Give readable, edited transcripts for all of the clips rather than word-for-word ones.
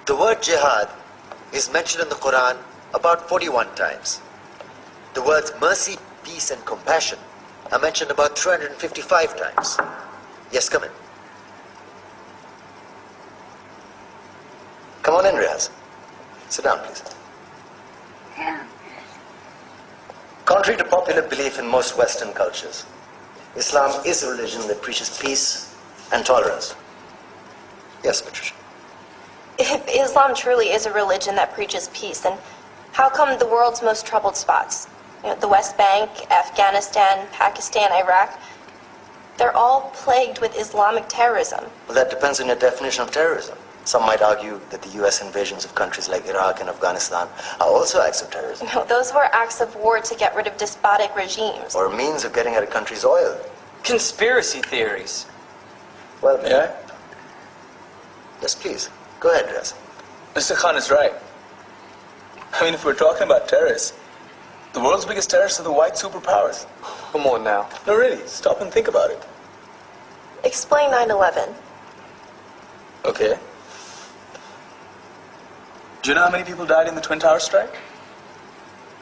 The word jihad is mentioned in the Quran about 41 times. The words mercy, peace, and compassion are mentioned about 355 times. Yes, come in. Come on in, Riaz. Sit down, please. Contrary to popular belief in most Western cultures, Islam is a religion that preaches peace and tolerance. Yes, Patricia. If Islam truly is a religion that preaches peace, then how come the world's most troubled spots, the West Bank, Afghanistan, Pakistan, Iraq, they're all plagued with Islamic terrorism? Well, that depends on your definition of terrorism. Some might argue that the U.S. invasions of countries like Iraq and Afghanistan are also acts of terrorism. No, those were acts of war to get rid of despotic regimes. Or a means of getting at a country's oil. Conspiracy theories. Well, May I? Yes, please. Go ahead, Riaz. Mr. Khan is right. I mean, if we're talking about terrorists, the world's biggest terrorists are the white superpowers. Come on now. No, really, stop and think about it. Explain 9/11. Okay. Do you know how many people died in the Twin Towers strike?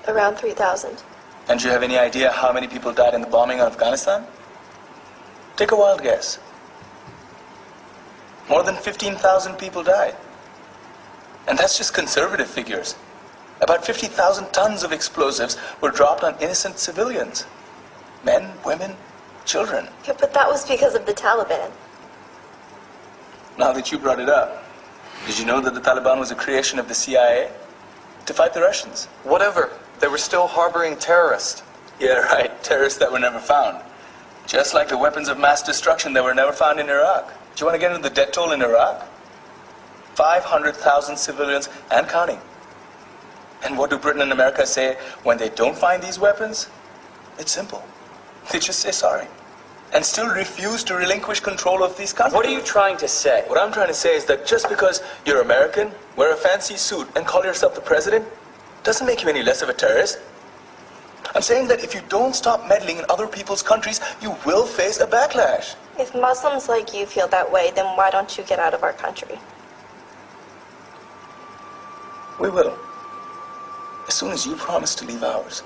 Around 3,000. And do you have any idea how many people died in the bombing of Afghanistan? Take a wild guess. More than 15,000 people died. And that's just conservative figures. About 50,000 tons of explosives were dropped on innocent civilians. Men, women, children. Yeah, but that was because of the Taliban. Now that you brought it up, did you know that the Taliban was a creation of the CIA to fight the Russians? Whatever. They were still harboring terrorists. Yeah, right. Terrorists that were never found. Just like the weapons of mass destruction that were never found in Iraq. Do you want to get into the death toll in Iraq? 500,000 civilians and counting. And what do Britain and America say when they don't find these weapons? It's simple. They just say sorry. And still refuse to relinquish control of these countries. What are you trying to say? What I'm trying to say is that just because you're American, wear a fancy suit, and call yourself the president, doesn't make you any less of a terrorist. I'm saying that if you don't stop meddling in other people's countries, you will face a backlash. If Muslims like you feel that way, then why don't you get out of our country? We will. As soon as you promise to leave ours.